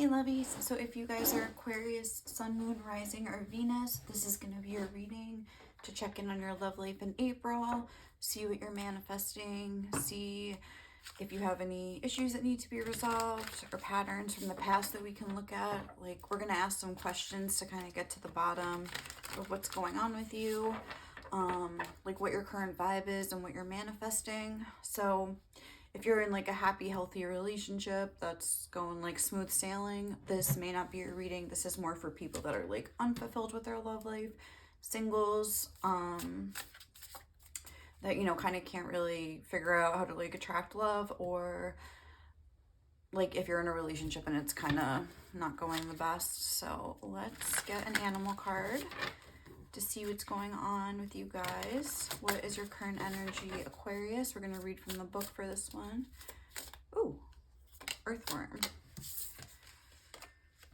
lovies, so if you guys are Aquarius, Sun, Moon, Rising, or Venus, this is going to be your reading to check in on your love life in April, see what you're manifesting, see if you have any issues that need to be resolved or patterns from the past that we can look at. Like, we're going to ask some questions to kind of get to the bottom of what's going on with you, like what your current vibe is and what you're manifesting. So if you're in like a happy, healthy relationship that's going like smooth sailing, this may not be your reading. This is more for people that are like unfulfilled with their love life, singles, that, you know, kind of can't really figure out how to like attract love, or like if you're in a relationship and it's kind of not going the best. So let's get an animal card to see what's going on with you guys. What is your current energy, Aquarius? We're going to read from the book for this one. Ooh, earthworm.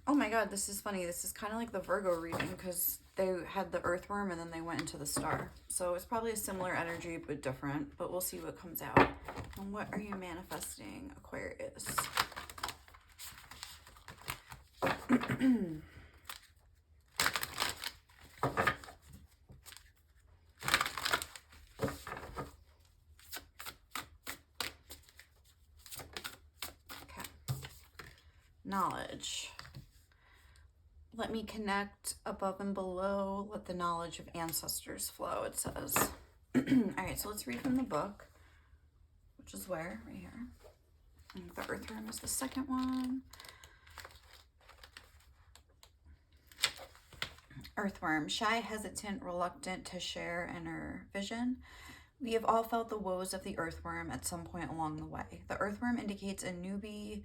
Oh my god, this is funny. This is kind of like the Virgo reading because they had the earthworm and then they went into the star. So it's probably a similar energy but different, but we'll see what comes out. And what are you manifesting, Aquarius? Knowledge. Let me connect above and below. Let the knowledge of ancestors flow, it says. All right, so let's read from the book, which is where? Right here. And the earthworm is the second one. Earthworm. Shy, hesitant, reluctant to share inner vision. We have all felt the woes of the earthworm at some point along the way. The earthworm indicates a newbie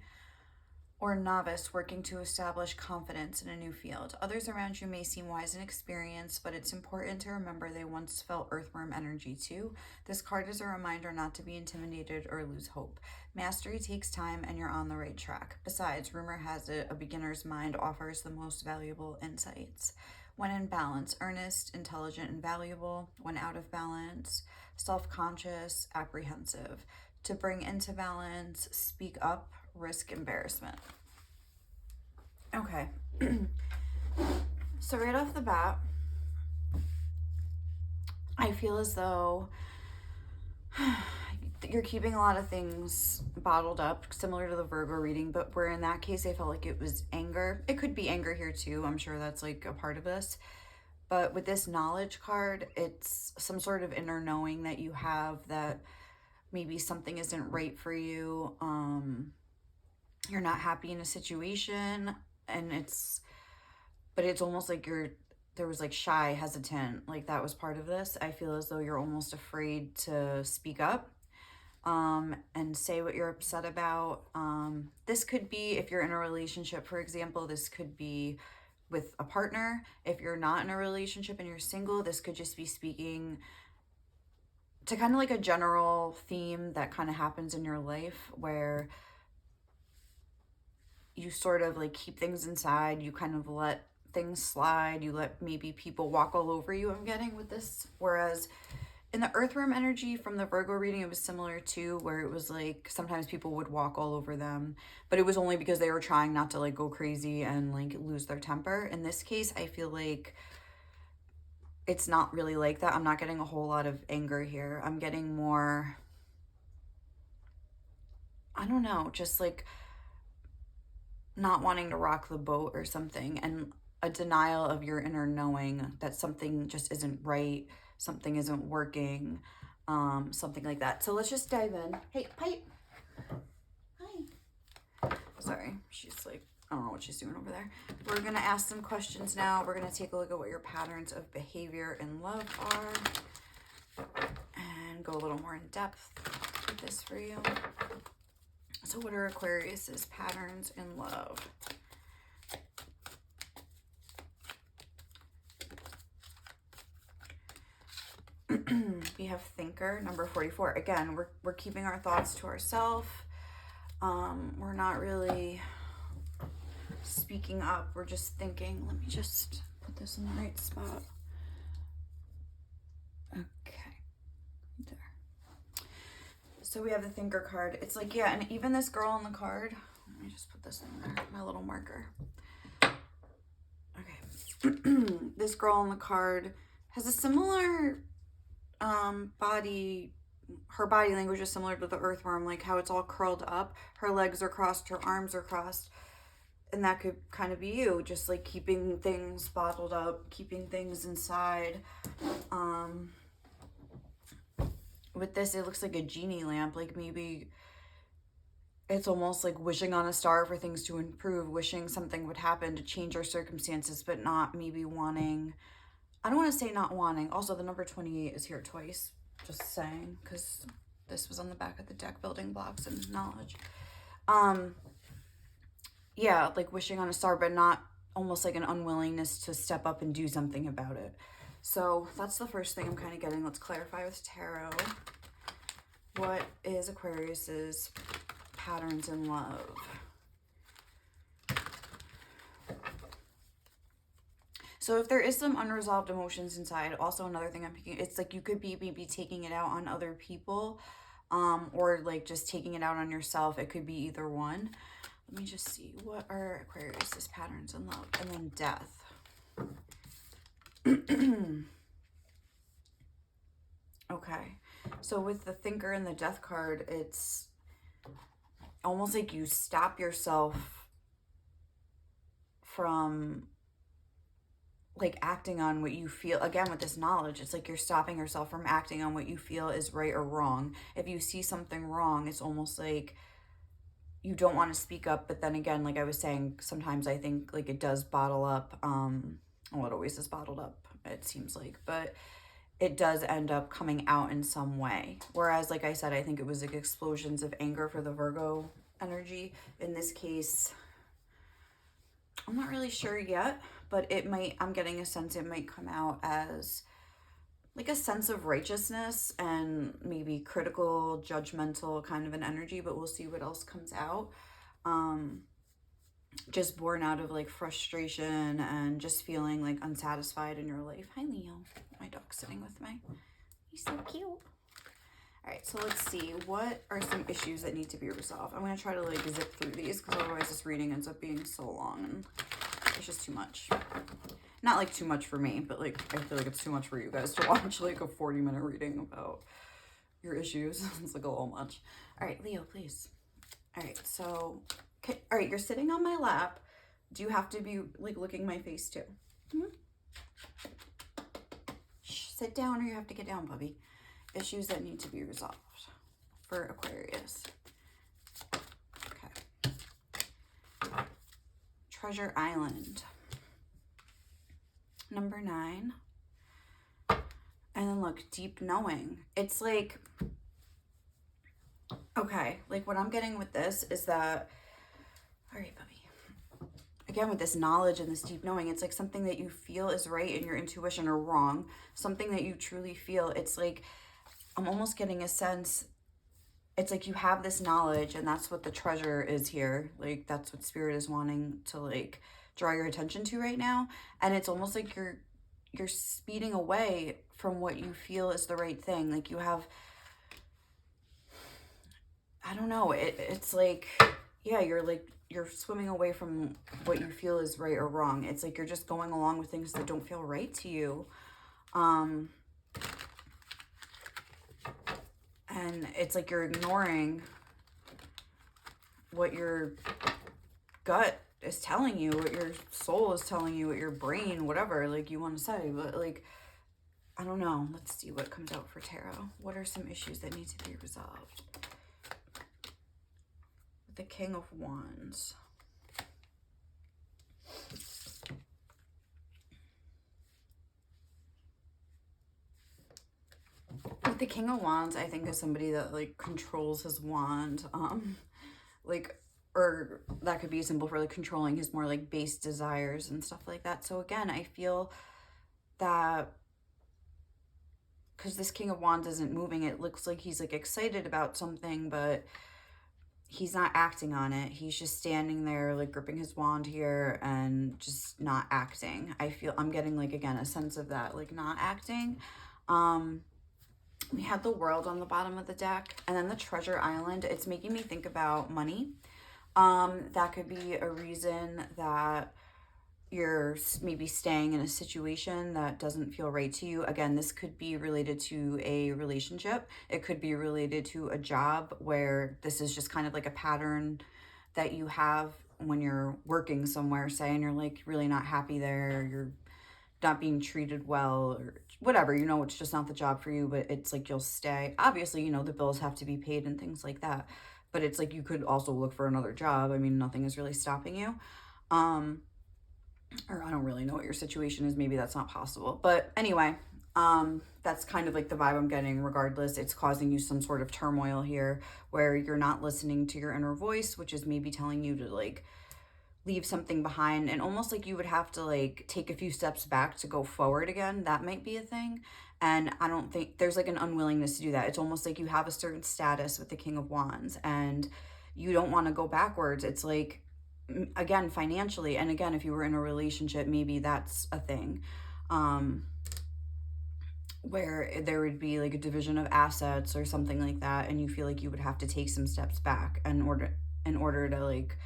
or novice working to establish confidence in a new field. Others around you may seem wise and experienced, but it's important to remember they once felt earthworm energy too. This card is a reminder not to be intimidated or lose hope. Mastery takes time and you're on the right track. Besides, rumor has it a beginner's mind offers the most valuable insights. When in balance, earnest, intelligent, and valuable. When out of balance, self-conscious, apprehensive. To bring into balance, speak up, risk embarrassment. Okay. So right off the bat, I feel as though you're keeping a lot of things bottled up, similar to the Virgo reading, but where in that case I felt like it was anger. It could be anger here too. I'm sure that's like a part of this. But with this knowledge card, it's some sort of inner knowing that you have that maybe something isn't right for you. You're not happy in a situation, and it's almost like there was like shy, hesitant, like that was part of this. I feel as though you're almost afraid to speak up and say what you're upset about. This could be, if you're in a relationship, for example, this could be with a partner. If you're not in a relationship and you're single, this could just be speaking to kind of like a general theme that kind of happens in your life where you sort of like keep things inside, you kind of let things slide, you let maybe people walk all over you, I'm getting with this. Whereas in the earthworm energy from the Virgo reading, it was similar to where it was like sometimes people would walk all over them, but it was only because they were trying not to like go crazy and like lose their temper. In this case, I feel like it's not really like that. I'm not getting a whole lot of anger here. I'm getting more, I don't know, just like not wanting to rock the boat or something, and a denial of your inner knowing that something just isn't right, something isn't working, something like that. So let's just dive in. Hey, Pipe. Hi. Sorry, she's like, I don't know what she's doing over there. We're going to ask some questions now. We're going to take a look at what your patterns of behavior in love are and go a little more in depth with this for you. So what are Aquarius's patterns in love? We have thinker, number 44. Again, we're keeping our thoughts to ourselves. We're not really speaking up. We're just thinking. Let me just put this in the right spot. Okay. There. So we have the thinker card. It's like, yeah, and even this girl on the card, Let me just put this in there, my little marker. Okay. This girl on the card has a similar body. Her body language is similar to the earthworm, like how it's all curled up. Her legs are crossed, her arms are crossed. And that could kind of be you, just like keeping things bottled up, keeping things inside. With this, it looks like a genie lamp, like maybe it's almost like wishing on a star for things to improve, wishing something would happen to change our circumstances, but not maybe wanting. I don't want to say not wanting. Also, the number 28 is here twice, just saying, because this was on the back of the deck, building blocks and knowledge. Yeah, like wishing on a star, but not almost like an unwillingness to step up and do something about it. So that's the first thing I'm kind of getting. Let's clarify with tarot. What is Aquarius's patterns in love? So if there is some unresolved emotions inside, also another thing I'm picking, it's like you could be maybe taking it out on other people, or like just taking it out on yourself. It could be either one. Let me just see. What are Aquarius's patterns in love? And then death. Okay. So with the thinker and the death card, it's almost like you stop yourself from like acting on what you feel. Again, with this knowledge, it's like you're stopping yourself from acting on what you feel is right or wrong. If you see something wrong, it's almost like you don't want to speak up, but then again, like I was saying, sometimes I think like it does bottle up. Well, it always is bottled up, it seems like, but it does end up coming out in some way. Whereas, like I said, I think it was like explosions of anger for the Virgo energy. In this case, I'm not really sure yet, but it might, I'm getting a sense it might come out as like a sense of righteousness and maybe critical, judgmental kind of an energy, but we'll see what else comes out. Just born out of like frustration and just feeling like unsatisfied in your life. Hi, Leo. My dog's sitting with me. He's so cute. All right, so let's see. What are some issues that need to be resolved? I'm going to try to like zip through these because otherwise this reading ends up being so long and it's just too much. Not like too much for me, but like I feel like it's too much for you guys to watch like a 40-minute reading about your issues. It's like a little much. All right, Leo, please. All right, so, okay, all right, you're sitting on my lap. Do you have to be like looking my face too? Shh, sit down or you have to get down, puppy. Issues that need to be resolved for Aquarius. Okay. Treasure Island. Number 9. And then look, deep knowing. It's like, okay, like what I'm getting with this is that, all right, puppy. Again, with this knowledge and this deep knowing, it's like something that you feel is right in your intuition or wrong. Something that you truly feel. It's like, I'm almost getting a sense, it's like you have this knowledge and that's what the treasure is here. Like that's what Spirit is wanting to like draw your attention to right now. And it's almost like you're speeding away from what you feel is the right thing. Like you have, I don't know, it's like, yeah, you're swimming away from what you feel is right or wrong. It's like you're just going along with things that don't feel right to you. And it's like you're ignoring what your gut is telling you, what your soul is telling you, what your brain, whatever, like you want to say. But like, I don't know. Let's see what comes out for tarot. What are some issues that need to be resolved? The King of Wands. With the King of Wands, I think is somebody that like controls his wand, like, or that could be a symbol for like controlling his more like base desires and stuff like that. So again, I feel that because this King of Wands isn't moving, it looks like he's like excited about something, but he's not acting on it. He's just standing there like gripping his wand here and just not acting. I'm getting like, again, a sense of that, like not acting. We had the World on the bottom of the deck and then the Treasure Island. It's making me think about money. That could be a reason that you're maybe staying in a situation that doesn't feel right to you. Again, this could be related to a relationship. It could be related to a job where this is just kind of like a pattern that you have when you're working somewhere, say, and you're like really not happy there, you're not being treated well or whatever, it's just not the job for you, but it's like you'll stay. Obviously, the bills have to be paid and things like that. But it's like you could also look for another job. I mean, nothing is really stopping you. Or I don't really know what your situation is. Maybe that's not possible. But anyway, that's kind of like the vibe I'm getting. Regardless, it's causing you some sort of turmoil here where you're not listening to your inner voice, which is maybe telling you to like leave something behind, and almost like you would have to like take a few steps back to go forward again. That might be a thing. And I don't think there's like an unwillingness to do that. It's almost like you have a certain status with the King of Wands and you don't want to go backwards. It's like, again, financially, and again, if you were in a relationship, maybe that's a thing, where there would be like a division of assets or something like that, and you feel like you would have to take some steps back in order to like,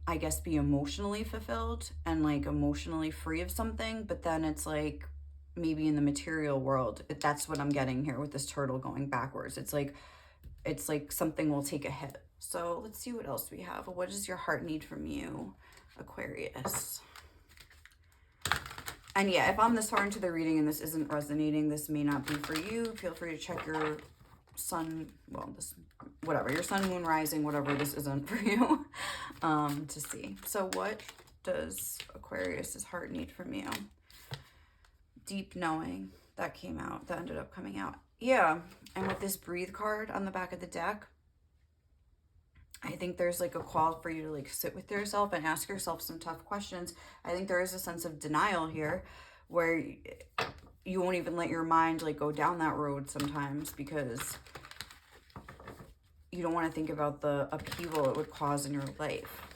I guess, be emotionally fulfilled and like emotionally free of something. But then it's like maybe in the material world, that's what I'm getting here with this turtle going backwards. It's like something will take a hit. So let's see what else we have. What does your heart need from you, Aquarius? And yeah, if I'm this far into the reading and this isn't resonating, this may not be for you. Feel free to check your sun, your sun, moon, rising, whatever this isn't for you, to see. So what does Aquarius's heart need from you? Deep knowing, that ended up coming out. Yeah, and with this breathe card on the back of the deck, I think there's like a call for you to like sit with yourself and ask yourself some tough questions. I think there is a sense of denial here where you won't even let your mind like go down that road sometimes because you don't want to think about the upheaval it would cause in your life.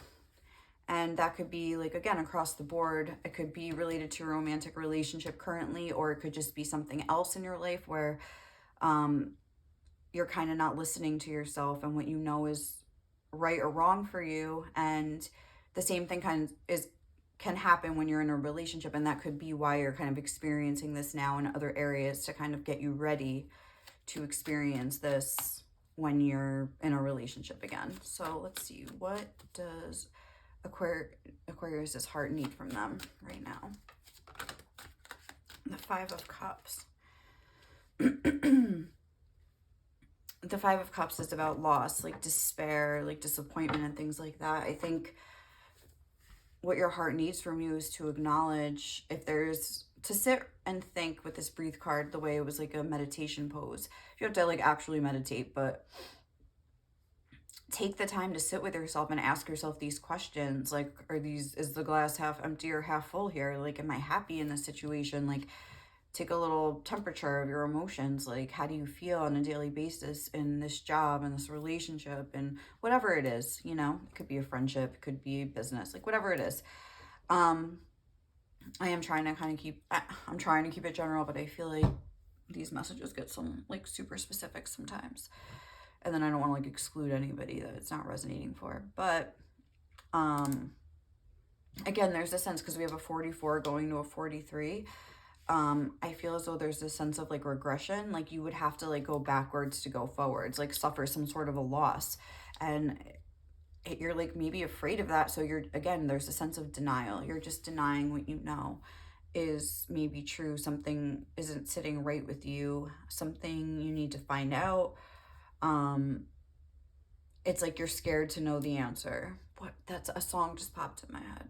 And that could be like, again, across the board. It could be related to a romantic relationship currently, or it could just be something else in your life where you're kind of not listening to yourself and what you know is right or wrong for you. And the same thing can happen when you're in a relationship, and that could be why you're kind of experiencing this now in other areas to kind of get you ready to experience this when you're in a relationship again. So let's see, what does Aquarius's heart need from them right now? The Five of Cups. The Five of Cups is about loss, like despair, like disappointment and things like that. I think what your heart needs from you is to acknowledge, to sit and think with this breathe card the way it was like a meditation pose. You have to like actually meditate, but take the time to sit with yourself and ask yourself these questions. Like, is the glass half empty or half full here? Like, am I happy in this situation? Like, take a little temperature of your emotions. Like, how do you feel on a daily basis in this job and this relationship and whatever it is, it could be a friendship, it could be business, like whatever it is. I am trying to I'm trying to keep it general, but I feel like these messages get some like super specific sometimes. And then I don't want to like exclude anybody that it's not resonating for. But again, there's a sense, because we have a 44 going to a 43. I feel as though there's this sense of like regression, like you would have to like go backwards to go forwards, like suffer some sort of a loss. And you're like maybe afraid of that. So there's a sense of denial. You're just denying what you know is maybe true. Something isn't sitting right with you, something you need to find out. It's like you're scared to know the answer. That's a song just popped in my head.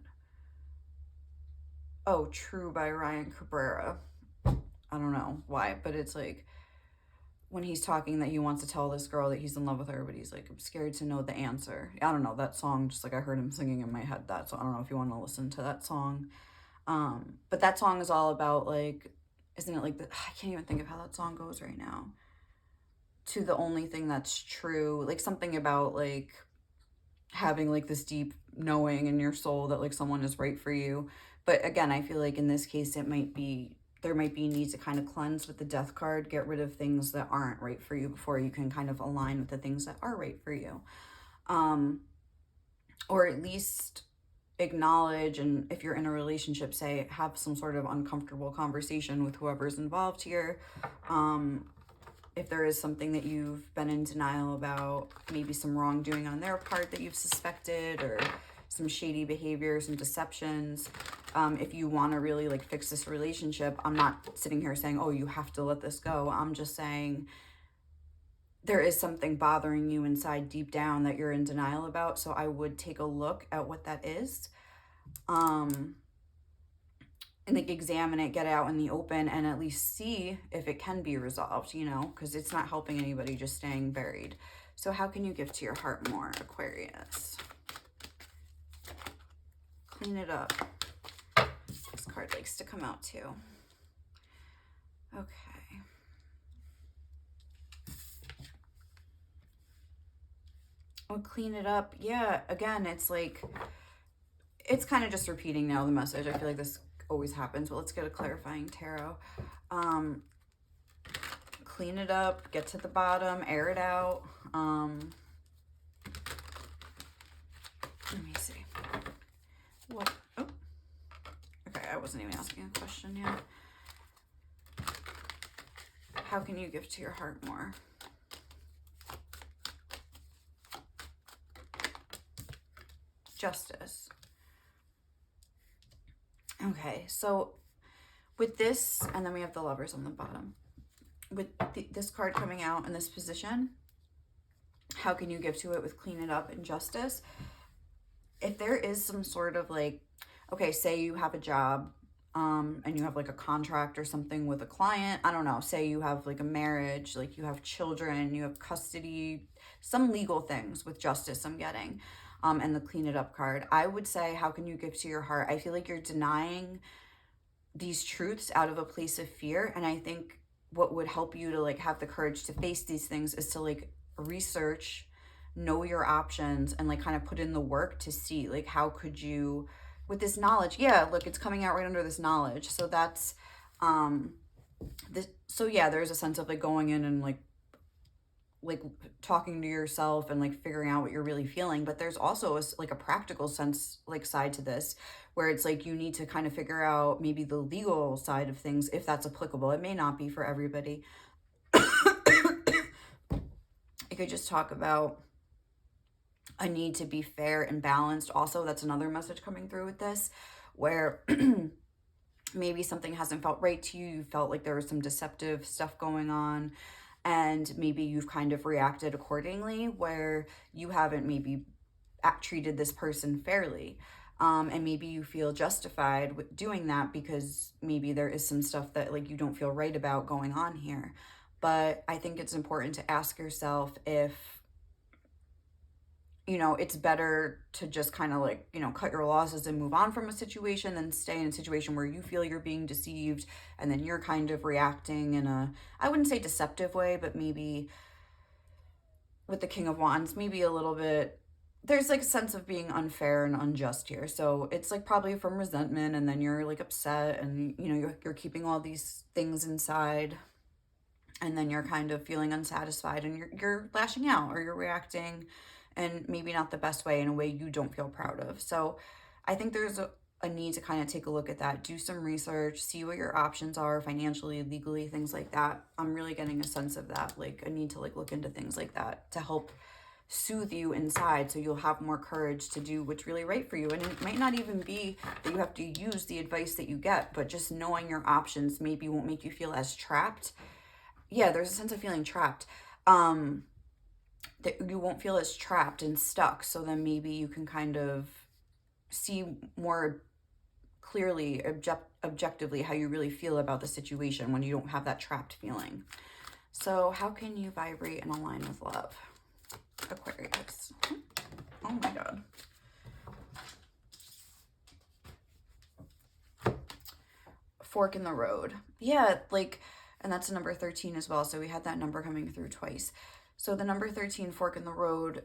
Oh, True by Ryan Cabrera. I don't know why, but it's like when he's talking that he wants to tell this girl that he's in love with her, but he's like, I'm scared to know the answer. I don't know, that song, just like I heard him singing in my head that, so I don't know if you want to listen to that song. But that song is all about like, isn't it like, I can't even think of how that song goes right now. To the only thing that's true, like something about like having like this deep knowing in your soul that like someone is right for you. But again, I feel like in this case, there might be need to kind of cleanse with the Death card, get rid of things that aren't right for you before you can kind of align with the things that are right for you. or at least acknowledge, and if you're in a relationship, say, have some sort of uncomfortable conversation with whoever's involved here. If there is something that you've been in denial about, maybe some wrongdoing on their part that you've suspected, or some shady behavior, some deceptions. If you want to really like fix this relationship, I'm not sitting here saying, oh, you have to let this go. I'm just saying there is something bothering you inside deep down that you're in denial about. So I would take a look at what that is. And like examine it, get it out in the open, and at least see if it can be resolved, you know, because it's not helping anybody just staying buried. So how can you give to your heart more, Aquarius? Clean it up. This card likes to come out too. Okay. Well, clean it up. Yeah, again, it's like, it's kind of just repeating now the message. I feel like this always happens, but let's get a clarifying tarot. Clean it up, get to the bottom, air it out. Let me see. What? Oh, okay, I wasn't even asking a question yet. How can you give to your heart more? Justice. Okay, so with this, and then we have the Lovers on the bottom. With this card coming out in this position, how can you give to it with clean it up and justice? If there is some sort of like, okay, say you have a job, and you have like a contract or something with a client, I don't know, say you have like a marriage, like you have children, you have custody, some legal things with justice I'm getting, and the clean it up card. I would say, how can you give to your heart? I feel like you're denying these truths out of a place of fear. And I think what would help you to like have the courage to face these things is to like research, know your options, and like kind of put in the work to see like how could you, with this knowledge. Yeah, look, it's coming out right under this knowledge. So that's this. So yeah, there's a sense of like going in and like talking to yourself and like figuring out what you're really feeling. But there's also like a practical sense like side to this, where it's like you need to kind of figure out maybe the legal side of things, if that's applicable. It may not be for everybody. I could just talk about a need to be fair and balanced. Also, that's another message coming through with this, where maybe something hasn't felt right to you. You felt like there was some deceptive stuff going on, and maybe you've kind of reacted accordingly, where you haven't maybe treated this person fairly. And maybe you feel justified with doing that because maybe there is some stuff that like you don't feel right about going on here. But I think it's important to ask yourself if, you know, it's better to just kind of like, you know, cut your losses and move on from a situation than stay in a situation where you feel you're being deceived and then you're kind of reacting in a, I wouldn't say deceptive way, but maybe with the King of Wands, maybe a little bit, there's like a sense of being unfair and unjust here. So it's like probably from resentment, and then you're like upset, and you know, you're keeping all these things inside, and then you're kind of feeling unsatisfied, and you're lashing out, or you're reacting and maybe not the best way, in a way you don't feel proud of. So I think there's a need to kind of take a look at that, do some research, see what your options are financially, legally, things like that. I'm really getting a sense of that, like a need to like look into things like that to help soothe you inside, so you'll have more courage to do what's really right for you. And it might not even be that you have to use the advice that you get, but just knowing your options maybe won't make you feel as trapped. Yeah, there's a sense of feeling trapped. That you won't feel as trapped and stuck. So then maybe you can kind of see more clearly, objectively, how you really feel about the situation when you don't have that trapped feeling. So how can you vibrate and align with love, Aquarius? Oh my God. Fork in the road. Yeah, like, and that's number 13 as well. So we had that number coming through twice. So the number 13, fork in the road.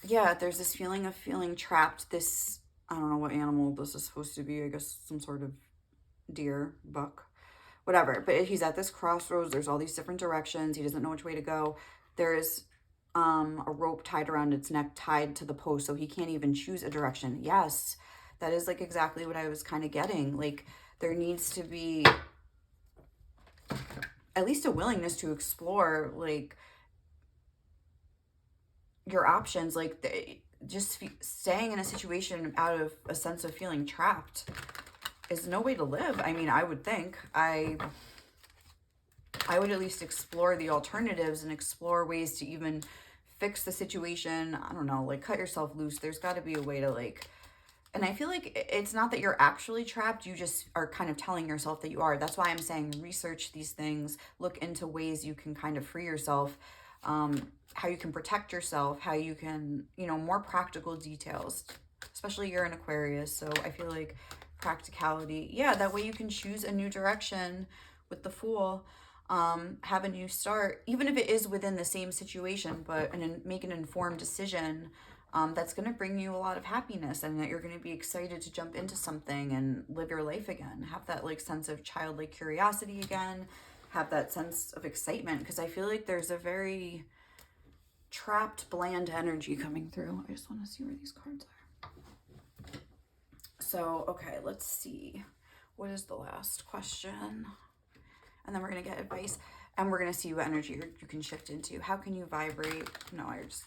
Yeah, there's this feeling of feeling trapped. This, I don't know what animal this is supposed to be. I guess some sort of deer, buck, whatever. But he's at this crossroads. There's all these different directions. He doesn't know which way to go. There's a rope tied around its neck, tied to the post, so he can't even choose a direction. Yes, that is like exactly what I was kind of getting. Like, there needs to be at least a willingness to explore, like, your options. Like, just staying in a situation out of a sense of feeling trapped is no way to live. I mean, I would think. I would at least explore the alternatives and explore ways to even fix the situation. I don't know, like, cut yourself loose. There's got to be a way to, like, and I feel like it's not that you're actually trapped. You just are kind of telling yourself that you are. That's why I'm saying research these things, look into ways you can kind of free yourself, how you can protect yourself, how you can, you know, more practical details, especially you're an Aquarius. So I feel like practicality, yeah, that way you can choose a new direction with the Fool. Have a new start, even if it is within the same situation, but make an informed decision that's going to bring you a lot of happiness, and that you're going to be excited to jump into something and live your life again. Have that like sense of childlike curiosity again. Have that sense of excitement, because I feel like there's a very trapped, bland energy coming through. I just want to see where these cards are. So, okay, let's see. What is the last question? And then we're going to get advice, and we're going to see what energy you can shift into. How can you vibrate? No, I just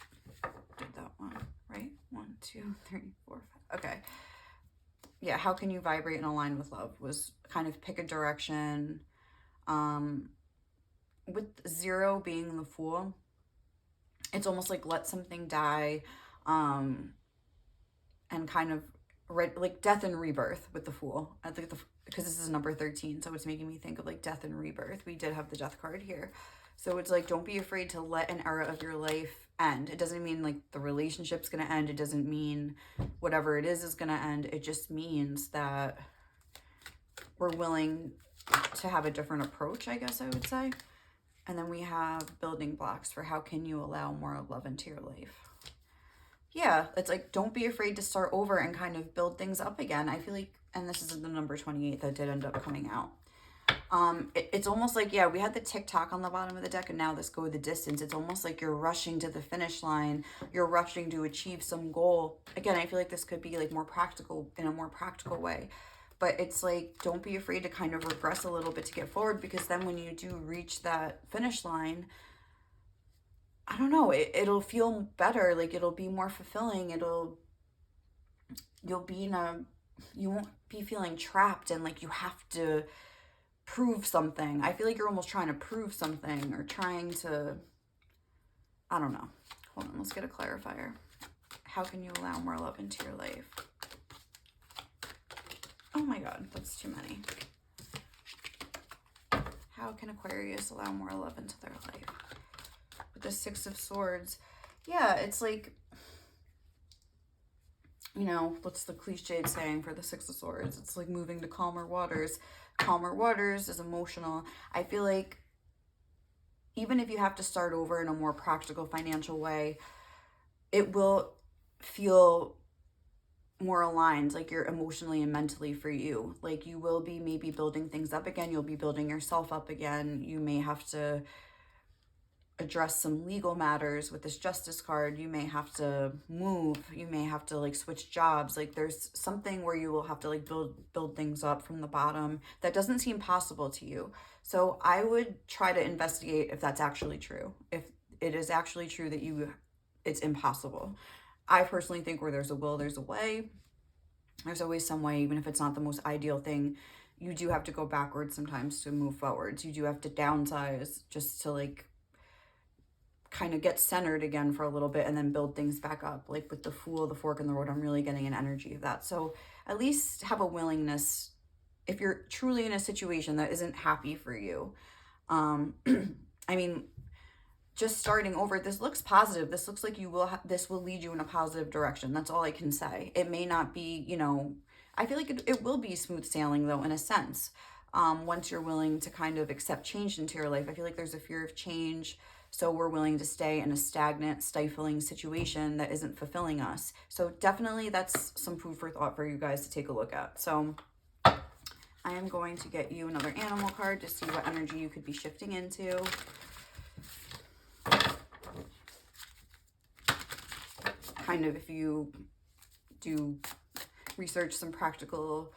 did that one, right? 1, 2, 3, 4, 5. Okay. Yeah, how can you vibrate and align with love was kind of pick a direction. With 0 being the Fool, it's almost like let something die, and kind of like death and rebirth with the Fool. I think because this is number 13, so it's making me think of like death and rebirth. We did have the death card here. So it's like, don't be afraid to let an era of your life end. It doesn't mean like the relationship's going to end. It doesn't mean whatever it is going to end. It just means that we're willing to have a different approach, I guess I would say. And then we have building blocks for how can you allow more love into your life. Yeah, it's like, don't be afraid to start over and kind of build things up again. I feel like, and this is the number 28 that did end up coming out. It's almost like, yeah, we had the tick-tock on the bottom of the deck, and now this go the distance. It's almost like you're rushing to the finish line. You're rushing to achieve some goal. Again, I feel like this could be like more practical, in a more practical way. But it's like, don't be afraid to kind of regress a little bit to get forward, because then when you do reach that finish line, I don't know, it'll feel better. Like, it'll be more fulfilling. You'll be you won't be feeling trapped and like you have to prove something. I feel like you're almost trying to prove something, or trying to, I don't know. Hold on, let's get a clarifier. How can you allow more love into your life? Oh my God, that's too many. How can Aquarius allow more love into their life? With the 6 of Swords. Yeah, it's like, you know, what's the cliched saying for the 6 of Swords? It's like moving to calmer waters. Calmer waters is emotional. I feel like even if you have to start over in a more practical financial way, it will feel more aligned, like you're emotionally and mentally for you. Like, you will be maybe building things up again. You'll be building yourself up again. You may have to address some legal matters with this Justice card. You may have to move. You may have to like switch jobs. Like, there's something where you will have to like build things up from the bottom that doesn't seem possible to you. So I would try to investigate if that's actually true. If it is actually true that it's impossible. I personally think where there's a will, there's a way. There's always some way, even if it's not the most ideal thing. You do have to go backwards sometimes to move forwards. You do have to downsize just to like kind of get centered again for a little bit and then build things back up. Like with the Fool, the Fork in the Road, I'm really getting an energy of that. So at least have a willingness, if you're truly in a situation that isn't happy for you. I mean, just starting over, this looks positive. This looks like this will lead you in a positive direction. That's all I can say. It may not be, you know, I feel like it will be smooth sailing though, in a sense. Once you're willing to kind of accept change into your life. I feel like there's a fear of change. So we're willing to stay in a stagnant, stifling situation that isn't fulfilling us. So definitely that's some food for thought for you guys to take a look at. So I am going to get you another animal card to see what energy you could be shifting into. kind of, if you do research some practical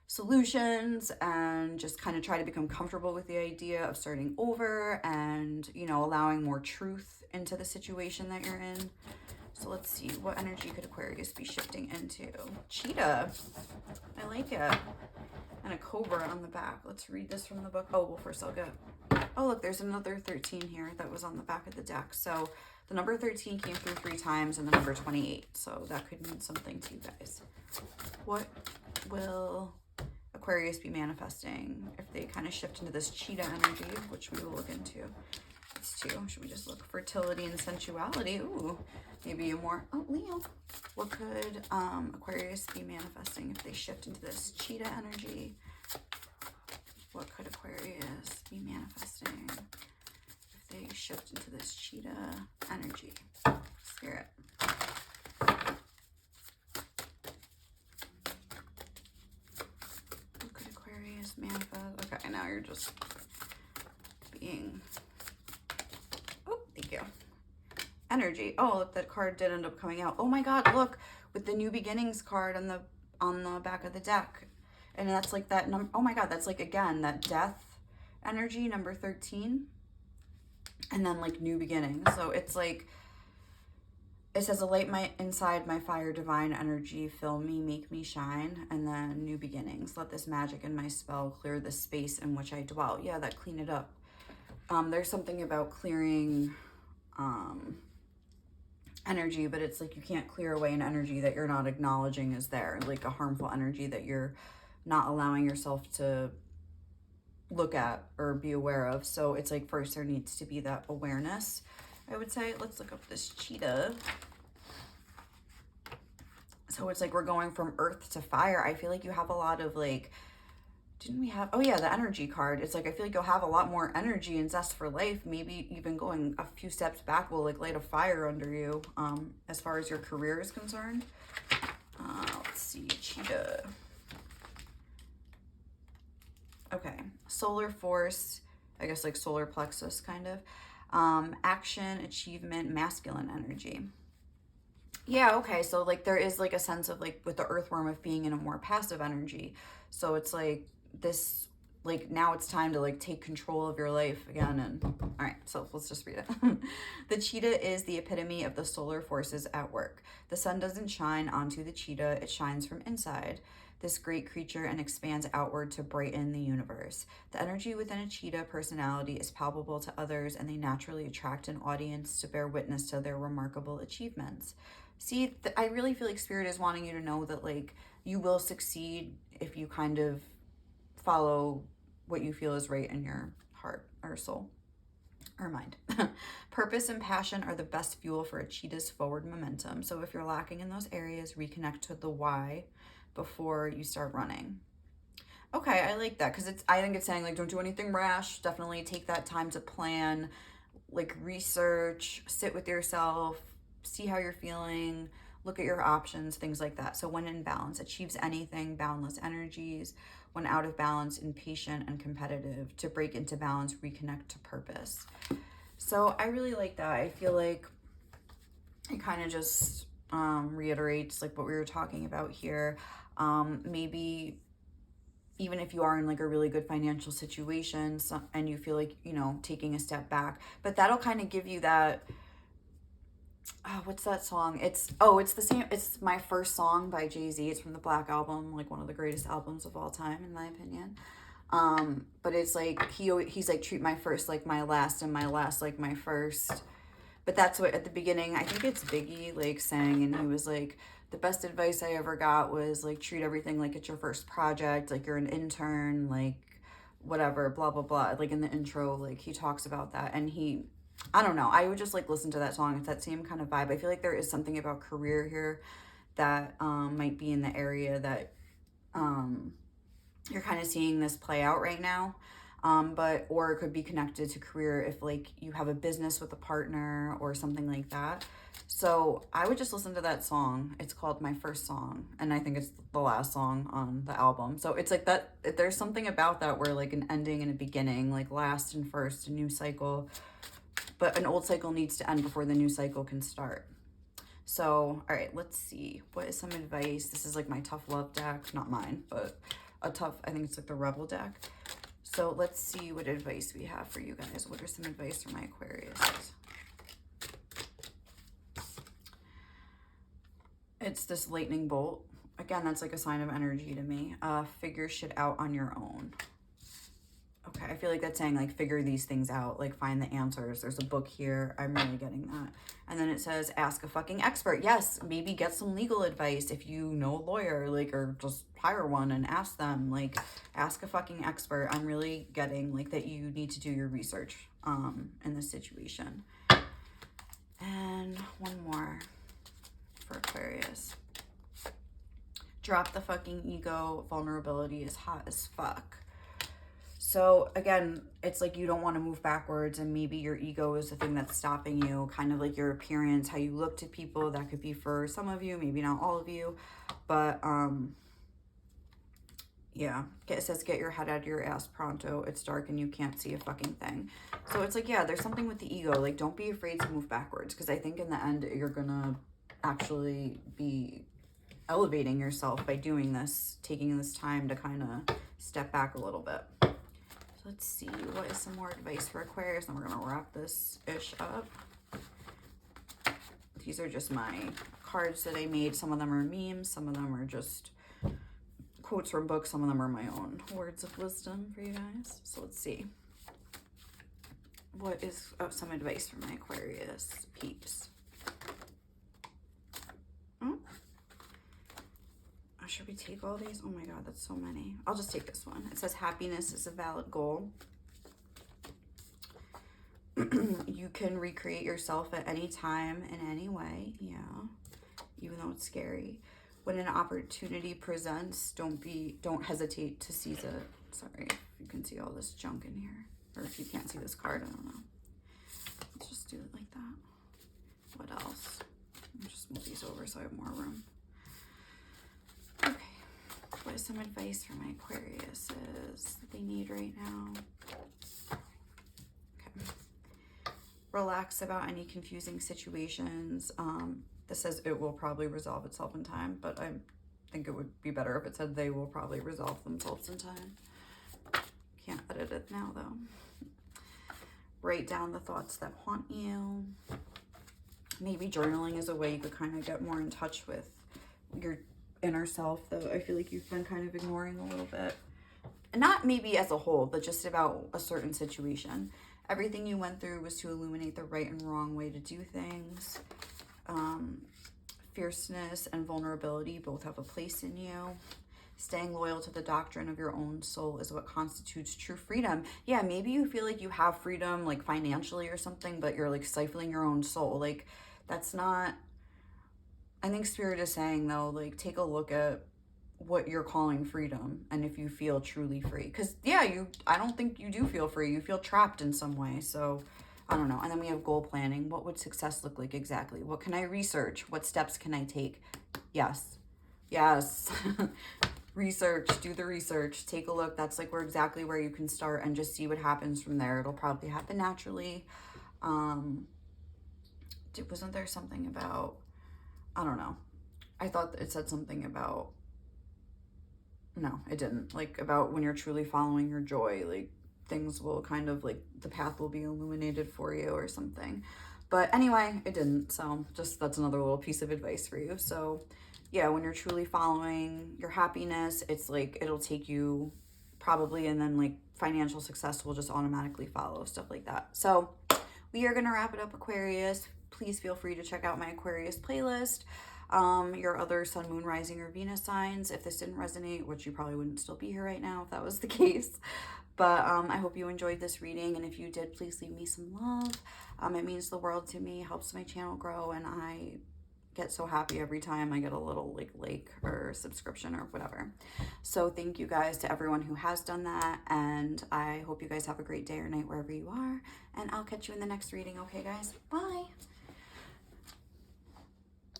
solutions and just kind of try to become comfortable with the idea of starting over and, you know, allowing more truth into the situation that you're in. So let's see, what energy could Aquarius be shifting into? Cheetah. I like it. And a cobra on the back. Let's read this from the book. Oh, well, first I'll get... Oh, look, there's another 13 here that was on the back of the deck. So the number 13 came through 3 times and the number 28. So that could mean something to you guys. What will Aquarius be manifesting if they kind of shift into this cheetah energy, which we will look into? These two. Should we just look fertility and sensuality? Ooh, maybe a more... Oh, Leo. What could Aquarius be manifesting if they shift into this cheetah energy? What could Aquarius be manifesting if they shift into this cheetah energy? Spirit. What could Aquarius manifest? Okay, now you're just being... Oh, thank you. Energy. Oh, look, that card did end up coming out. Oh my God, look, with the New Beginnings card on the back of the deck. And that's like that number. Oh my God, that's like, again, that death energy, number 13. And then like new beginnings. So it's like, it says, a light inside my fire, divine energy, fill me, make me shine. And then new beginnings. Let this magic in my spell clear the space in which I dwell. Yeah, that clean it up. There's something about clearing energy, but it's like you can't clear away an energy that you're not acknowledging is there. Like a harmful energy that you're not allowing yourself to look at or be aware of. So it's like, first there needs to be that awareness, I would say. Let's look up this cheetah. So it's like we're going from earth to fire. I feel like you have a lot of like, didn't we have, oh yeah, the energy card. It's like, I feel like you'll have a lot more energy and zest for life. Maybe even going a few steps back will like light a fire under you as far as your career is concerned. Let's see, cheetah. Okay, solar force, I guess like solar plexus kind of. Action, achievement, masculine energy. Yeah, okay, so like there is like a sense of like with the earthworm of being in a more passive energy. So it's like this, like now it's time to like take control of your life again. And all right, so let's just read it. The cheetah is the epitome of the solar forces at work. The sun doesn't shine onto the cheetah, it shines from inside this great creature and expands outward to brighten the universe. The energy within a cheetah personality is palpable to others, and they naturally attract an audience to bear witness to their remarkable achievements. See, I really feel like Spirit is wanting you to know that like you will succeed if you kind of follow what you feel is right in your heart or soul or mind. Purpose and passion are the best fuel for a cheetah's forward momentum. So if you're lacking in those areas, reconnect to the why before you start running. Okay, I like that, because I think it's saying like don't do anything rash. Definitely take that time to plan, like research, sit with yourself, see how you're feeling, look at your options, things like that. So when in balance, achieves anything, boundless energies. When out of balance, impatient and competitive. To break into balance, reconnect to purpose. So I really like that. I feel like it kind of just reiterates like what we were talking about here. Maybe even if you are in like a really good financial situation and you feel like, you know, taking a step back, but that'll kind of give you that, what's that song? It's the same. It's My First Song by Jay-Z. It's from the Black Album, like one of the greatest albums of all time, in my opinion. But it's like, he's like, treat my first like my last and my last like my first. But that's what at the beginning, I think it's Biggie like sang, and he was like, the best advice I ever got was like, treat everything like it's your first project, like you're an intern, like whatever, blah, blah, blah. Like in the intro, like he talks about that, and I don't know, I would just like listen to that song. It's that same kind of vibe. I feel like there is something about career here that might be in the area that you're kind of seeing this play out right now. Or it could be connected to career if like you have a business with a partner or something like that. So I would just listen to that song. It's called My First Song, and I think it's the last song on the album. So it's like that, there's something about that where like an ending and a beginning, like last and first, a new cycle, but an old cycle needs to end before the new cycle can start. So, all right, let's see. What is some advice? This is like my tough love deck, not mine, but a tough, I think it's like the rebel deck. So let's see what advice we have for you guys. What are some advice for my Aquarius? It's this lightning bolt. Again, that's like a sign of energy to me. Figure shit out on your own. Okay, I feel like that's saying like figure these things out, like find the answers. There's a book here. I'm really getting that. And then it says ask a fucking expert. Yes, maybe get some legal advice if you know a lawyer, like, or just hire one and ask them, like, ask a fucking expert. I'm really getting like that you need to do your research in this situation. And one more for Aquarius. Drop the fucking ego. Vulnerability is hot as fuck. So again, it's like you don't want to move backwards, and maybe your ego is the thing that's stopping you, kind of like your appearance, how you look to people. That could be for some of you, maybe not all of you, but yeah, it says get your head out of your ass pronto. It's dark and you can't see a fucking thing. So it's like, yeah, there's something with the ego. Like, don't be afraid to move backwards, because I think in the end you're gonna actually be elevating yourself by doing this, taking this time to kind of step back a little bit. Let's see, what is some more advice for Aquarius? And we're going to wrap this ish up. These are just my cards that I made. Some of them are memes. Some of them are just quotes from books. Some of them are my own words of wisdom for you guys. So let's see. What is some advice for my Aquarius peeps? Oh. Should we take all these? Oh my God, that's so many. I'll just take this one. It says happiness is a valid goal. You can recreate yourself at any time in any way. Yeah, even though it's scary. When an opportunity presents, don't hesitate to seize it. Sorry if you can see all this junk in here, or if you can't see this card, I don't know. Let's just do it like that. What else? I'll just move these over so I have more room. Okay, what is some advice for my Aquariuses that they need right now? Okay. Relax about any confusing situations. This says it will probably resolve itself in time, but I think it would be better if it said they will probably resolve themselves in time. Can't edit it now though. Write down the thoughts that haunt you. Maybe journaling is a way you could kind of get more in touch with your inner self, though I feel like you've been kind of ignoring a little bit. And not maybe as a whole, but just about a certain situation. Everything you went through was to illuminate the right and wrong way to do things. Fierceness and vulnerability both have a place in you. Staying loyal to the doctrine of your own soul is what constitutes true freedom. Yeah, maybe you feel like you have freedom, like financially or something, but you're like stifling your own soul. Like, that's not... I think Spirit is saying, though, like, take a look at what you're calling freedom and if you feel truly free. Because, yeah, I don't think you do feel free. You feel trapped in some way. So, I don't know. And then we have goal planning. What would success look like exactly? What can I research? What steps can I take? Yes. Yes. Research. Do the research. Take a look. That's, like, exactly where you can start and just see what happens from there. It'll probably happen naturally. Wasn't there something about... I don't know. I thought it said something about, no, it didn't. Like, about when you're truly following your joy, like, things will kind of, like, the path will be illuminated for you or something. But anyway, it didn't. So just, that's another little piece of advice for you. So yeah, when you're truly following your happiness, it's like, it'll take you probably, and then like financial success will just automatically follow, stuff like that. So we are going to wrap it up, Aquarius. Please feel free to check out my Aquarius playlist, your other sun, moon, rising, or Venus signs. If this didn't resonate, which you probably wouldn't still be here right now if that was the case. But I hope you enjoyed this reading. And if you did, please leave me some love. It means the world to me, helps my channel grow. And I get so happy every time I get a little like or subscription or whatever. So thank you guys to everyone who has done that. And I hope you guys have a great day or night wherever you are. And I'll catch you in the next reading. Okay, guys? Bye.